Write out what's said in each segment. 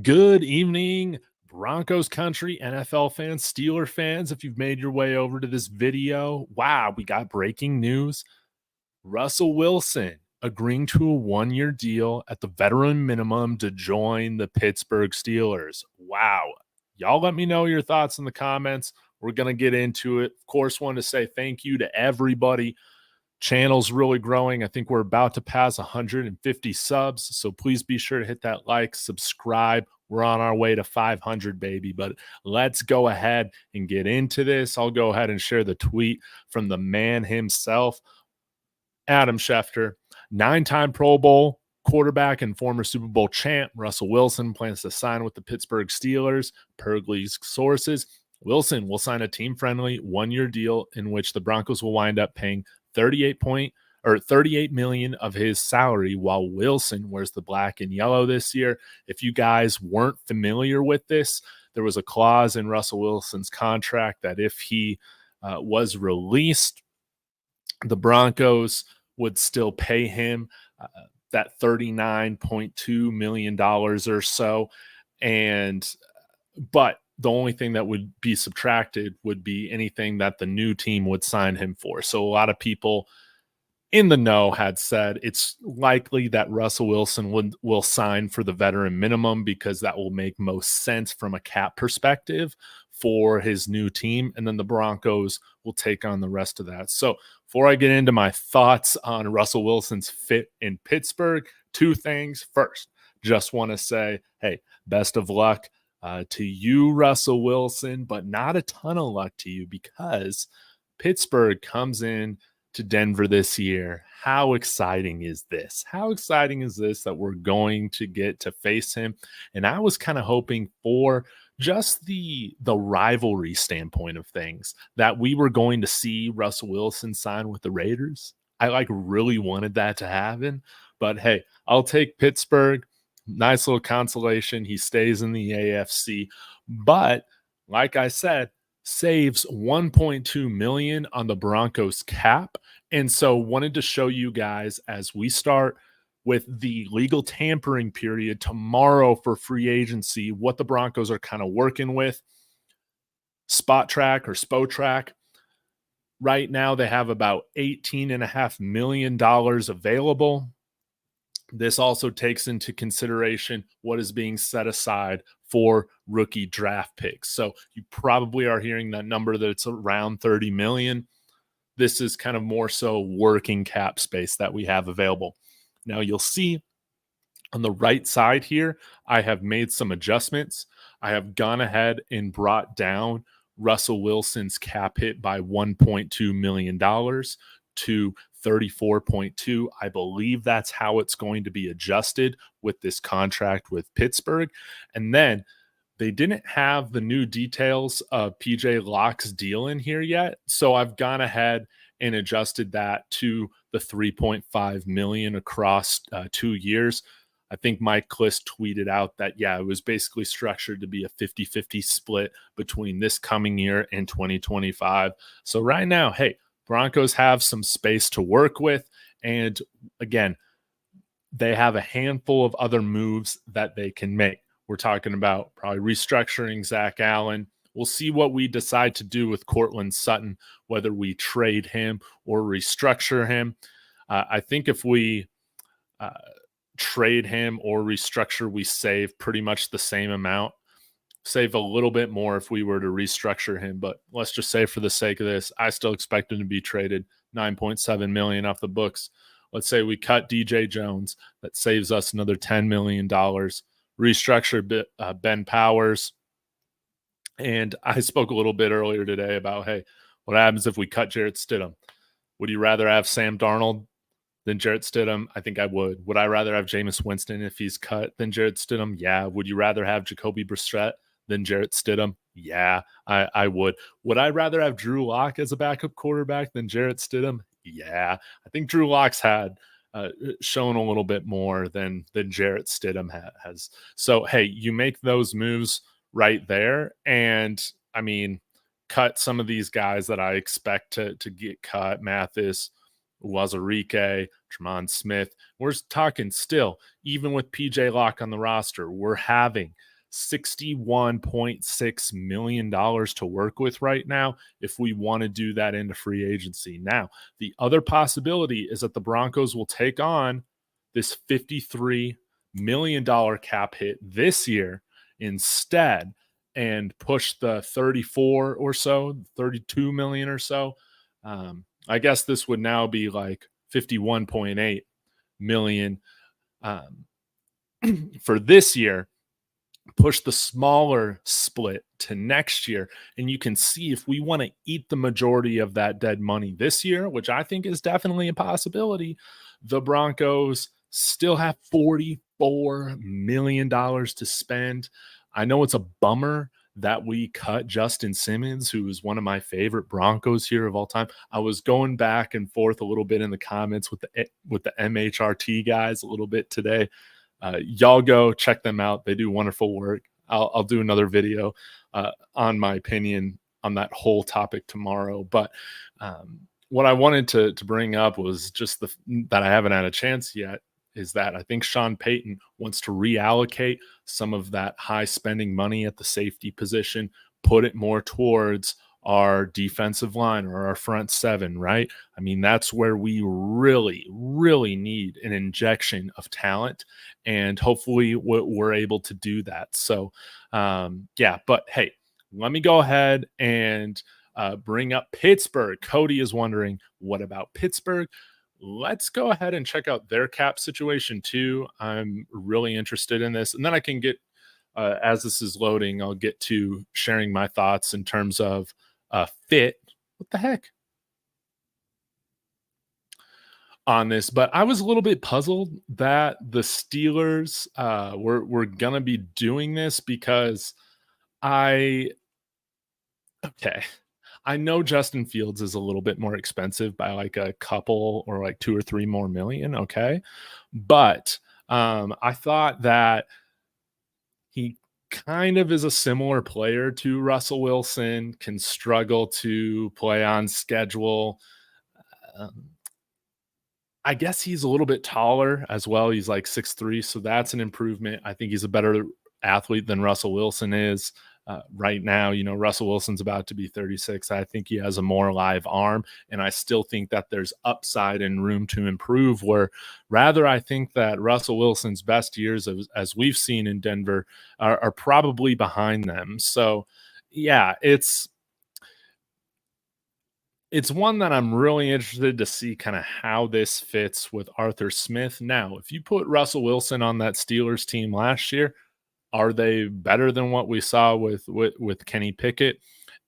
Good evening, Broncos country, NFL fans, Steeler fans. If you've made your way over to this video, wow, we got breaking news. Russell Wilson agreeing to a 1-year deal at the veteran minimum to join the Pittsburgh Steelers. Wow. Y'all let me know your thoughts in the comments. We're going to get into it. Of course, want to say thank you to everybody. Channel's really growing. I think we're about to pass 150 subs. So please be sure to hit that like, subscribe. We're on our way to 500, baby. But let's go ahead and get into this. I'll go ahead and share the tweet from the man himself, Adam Schefter, 9-time Pro Bowl quarterback and former Super Bowl champ Russell Wilson plans to sign with the Pittsburgh Steelers. Per Glee's sources, Wilson will sign a team-friendly 1-year deal in which the Broncos will wind up paying 38 million of his salary, while Wilson wears the black and yellow this year. If you guys weren't familiar with this, there was a clause in Russell Wilson's contract that if he was released, the Broncos would still pay him that $39.2 million or so. But the only thing that would be subtracted would be anything that the new team would sign him for. So a lot of people in the know had said it's likely that Russell Wilson will sign for the veteran minimum because that will make most sense from a cap perspective for his new team. And then the Broncos will take on the rest of that. So before I get into my thoughts on Russell Wilson's fit in Pittsburgh, two things. First, just want to say, hey, best of luck to you, Russell Wilson, but not a ton of luck to you because Pittsburgh comes in to Denver this year. How exciting is this? How exciting is this that we're going to get to face him? And I was kind of hoping for just the rivalry standpoint of things that we were going to see Russell Wilson sign with the Raiders. I really wanted that to happen, but hey, I'll take Pittsburgh. Nice little consolation. He stays in the AFC, but like I said, saves 1.2 million on the Broncos cap. And so wanted to show you guys as we start with the legal tampering period tomorrow for free agency, what the Broncos are kind of working with. Spot track or SPO track. Right now they have about $18.5 million available. This also takes into consideration what is being set aside for rookie draft picks. So you probably are hearing that number that's around 30 million. This is kind of more so working cap space that we have available. Now you'll see on the right side here, I have made some adjustments. I have gone ahead and brought down Russell Wilson's cap hit by $1.2 million to 34.2. I believe that's how it's going to be adjusted with this contract with Pittsburgh. And then they didn't have the new details of PJ Locke's deal in here yet. So I've gone ahead and adjusted that to the 3.5 million across 2 years. I think Mike Kliss tweeted out that, yeah, it was basically structured to be a 50-50 split between this coming year and 2025. So right now, hey, Broncos have some space to work with. And again, they have a handful of other moves that they can make. We're talking about probably restructuring Zach Allen. We'll see what we decide to do with Cortland Sutton, whether we trade him or restructure him. I think if we trade him or restructure, we save pretty much the same amount. Save a little bit more if we were to restructure him, but let's just say for the sake of this, I still expect him to be traded. 9.7 million off the books. Let's say we cut DJ Jones. That saves us another $10 million. Restructure Ben Powers. And I spoke a little bit earlier today about, hey, what happens if we cut Jarrett Stidham? Would you rather have Sam Darnold than Jarrett Stidham? I think I would. Would I rather have Jameis Winston if he's cut than Jarrett Stidham? Yeah. Would you rather have Jacoby Brissett than Jarrett Stidham? Yeah, I would. Would I rather have Drew Lock as a backup quarterback than Jarrett Stidham? Yeah. I think Drew Lock's had shown a little bit more than Jarrett Stidham has. So, hey, you make those moves right there. And, I mean, cut some of these guys that I expect to get cut. Mathis, Wazarike, Tremont Smith. We're talking still, even with PJ Locke on the roster, we're having $61.6 million to work with right now if we want to do that into free agency. Now, the other possibility is that the Broncos will take on this $53 million cap hit this year instead and push the 34 or so, 32 million or so. I guess this would now be like 51.8 million for this year. Push the smaller split to next year, and you can see if we want to eat the majority of that dead money this year, which I think is definitely a possibility. The Broncos still have $44 million to spend. I know it's a bummer that we cut Justin Simmons, who is one of my favorite Broncos here of all time. I was going back and forth a little bit in the comments with the MHRT guys a little bit today. Y'all go check them out. They do wonderful work. I'll do another video on my opinion on that whole topic tomorrow. But what I wanted to bring up was just that I haven't had a chance yet is that I think Sean Payton wants to reallocate some of that high spending money at the safety position, put it more towards our defensive line or our front seven, right? I mean, that's where we really, really need an injection of talent, and hopefully we're able to do that. So, yeah, but hey, let me go ahead and bring up Pittsburgh. Cody is wondering, what about Pittsburgh? Let's go ahead and check out their cap situation too. I'm really interested in this. And then I can get, as this is loading, I'll get to sharing my thoughts in terms of fit. What the heck? On this, but I was a little bit puzzled that the Steelers were going to be doing this because I know Justin Fields is a little bit more expensive by like a couple or like 2 or 3 more million. Okay. But I thought that he kind of is a similar player to Russell Wilson, can struggle to play on schedule. I guess he's a little bit taller as well. He's like 6'3", so that's an improvement. I think he's a better athlete than Russell Wilson is. Right now, you know, Russell Wilson's about to be 36. I think he has a more live arm, and I still think that there's upside and room to improve, where rather I think that Russell Wilson's best years, as we've seen in Denver, are probably behind them. So, yeah, it's one that I'm really interested to see kind of how this fits with Arthur Smith. Now, if you put Russell Wilson on that Steelers team last year, are they better than what we saw with Kenny Pickett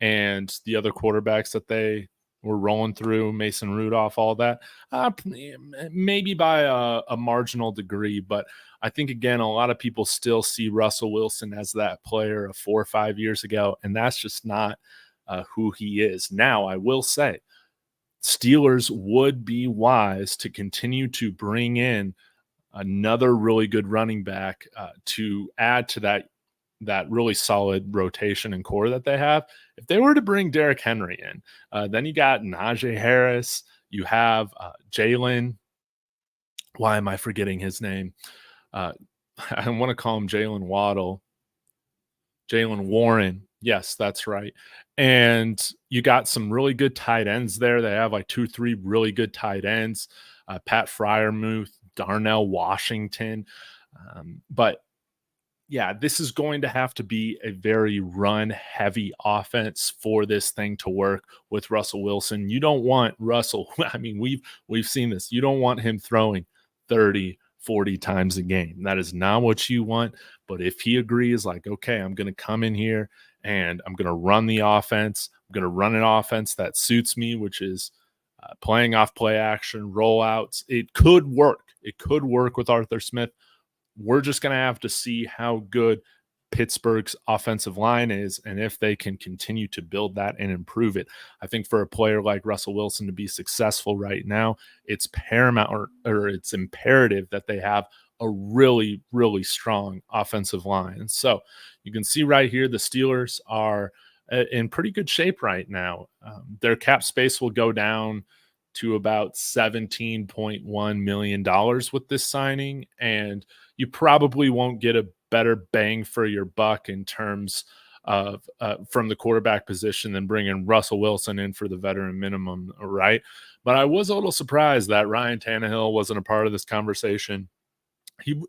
and the other quarterbacks that they were rolling through, Mason Rudolph, all that? Maybe by a marginal degree, but I think, again, a lot of people still see Russell Wilson as that player of 4 or 5 years ago, and that's just not who he is. Now, I will say Steelers would be wise to continue to bring in another really good running back to add to that really solid rotation and core that they have. If they were to bring Derrick Henry in, then you got Najee Harris, you have Jalen. Why am I forgetting his name? I want to call him Jalen Waddle. Jalen Warren. Yes, that's right. And you got some really good tight ends there. They have like 2, 3 really good tight ends. Pat Freiermuth, Darnell Washington. But yeah, this is going to have to be a very run-heavy offense for this thing to work with Russell Wilson. You don't want Russell. I mean, we've seen this. You don't want him throwing 30, 40 times a game. That is not what you want. But if he agrees, like, okay, I'm going to come in here and I'm going to run the offense. I'm going to run an offense that suits me, which is playing off play action, rollouts. It could work. It could work with Arthur Smith. We're just going to have to see how good Pittsburgh's offensive line is and if they can continue to build that and improve it. I think for a player like Russell Wilson to be successful right now, it's paramount or it's imperative that they have a really, really strong offensive line. So you can see right here, the Steelers are in pretty good shape right now. Their cap space will go down to about $17.1 million with this signing. And you probably won't get a better bang for your buck in terms of from the quarterback position than bringing Russell Wilson in for the veteran minimum, right? But I was a little surprised that Ryan Tannehill wasn't a part of this conversation.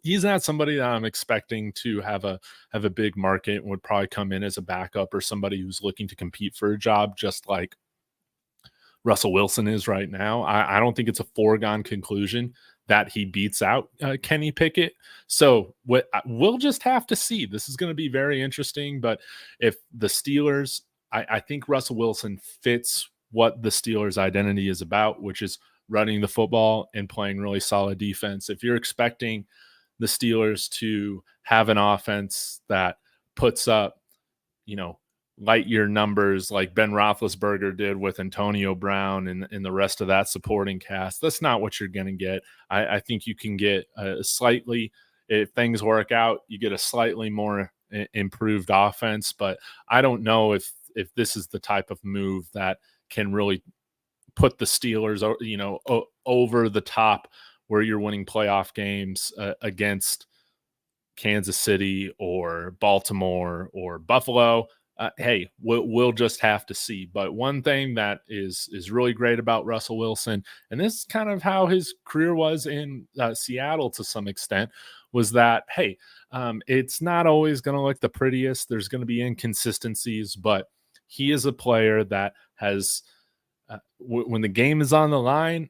He's not somebody that I'm expecting to have a big market and would probably come in as a backup or somebody who's looking to compete for a job, just like Russell Wilson is right now. I don't think it's a foregone conclusion that he beats out Kenny Pickett. So we'll just have to see. This is going to be very interesting. But if the Steelers, I think Russell Wilson fits what the Steelers' identity is about, which is running the football and playing really solid defense. If you're expecting the Steelers to have an offense that puts up, light year numbers like Ben Roethlisberger did with Antonio Brown and the rest of that supporting cast, that's not what you're going to get. I think you can get a slightly, if things work out, you get a slightly more improved offense. But I don't know if this is the type of move that can really put the Steelers, over the top where you're winning playoff games against Kansas City or Baltimore or Buffalo. Hey, we'll just have to see. But one thing that is really great about Russell Wilson, and this is kind of how his career was in Seattle to some extent, was that, hey, it's not always going to look the prettiest. There's going to be inconsistencies, but he is a player that has when the game is on the line.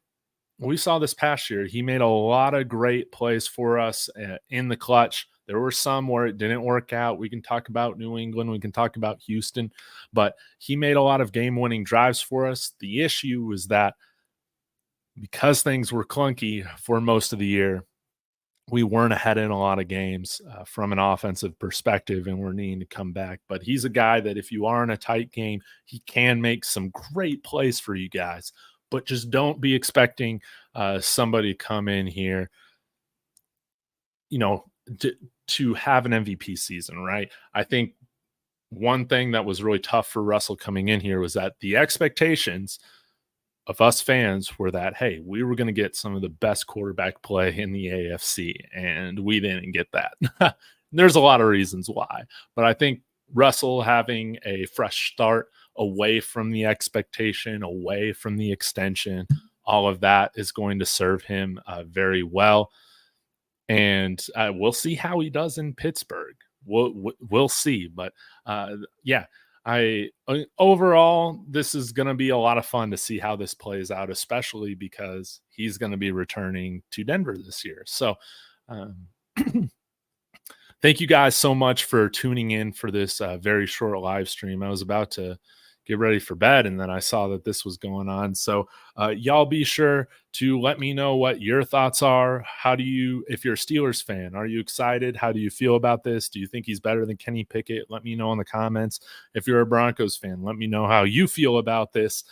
We saw this past year, he made a lot of great plays for us in the clutch. There were some where it didn't work out. We can talk about New England. We can talk about Houston. But he made a lot of game-winning drives for us. The issue was that because things were clunky for most of the year, we weren't ahead in a lot of games from an offensive perspective, and we're needing to come back. But he's a guy that if you are in a tight game, he can make some great plays for you guys. But just don't be expecting somebody to come in here, to have an MVP season, right? I think one thing that was really tough for Russell coming in here was that the expectations of us fans were that, hey, we were going to get some of the best quarterback play in the AFC, and we didn't get that. There's a lot of reasons why, but I think Russell having a fresh start away from the expectation, away from the extension, all of that is going to serve him very well. And we'll see how he does in Pittsburgh. We'll see. But overall, this is going to be a lot of fun to see how this plays out, especially because he's going to be returning to Denver this year. So thank you guys so much for tuning in for this very short live stream. I was about to get ready for bed, and then I saw that this was going on. So y'all be sure to let me know what your thoughts are. If you're a Steelers fan, are you excited? How do you feel about this? Do you think he's better than Kenny Pickett? Let me know in the comments. If you're a Broncos fan, let me know how you feel about this.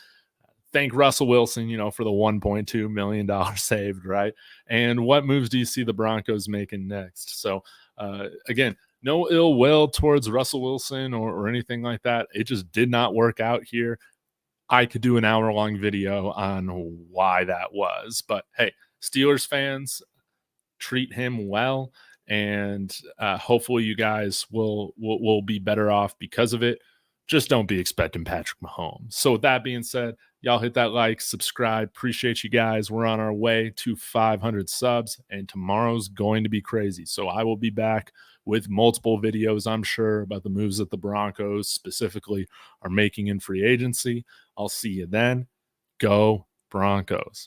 Thank Russell Wilson, for the $1.2 million saved, right? And what moves do you see the Broncos making next? So again, no ill will towards Russell Wilson or anything like that. It just did not work out here. I could do an hour-long video on why that was. But, hey, Steelers fans, treat him well, and hopefully you guys will be better off because of it. Just don't be expecting Patrick Mahomes. So with that being said, y'all hit that like, subscribe. Appreciate you guys. We're on our way to 500 subs, and tomorrow's going to be crazy. So I will be back with multiple videos, I'm sure, about the moves that the Broncos specifically are making in free agency. I'll see you then. Go Broncos.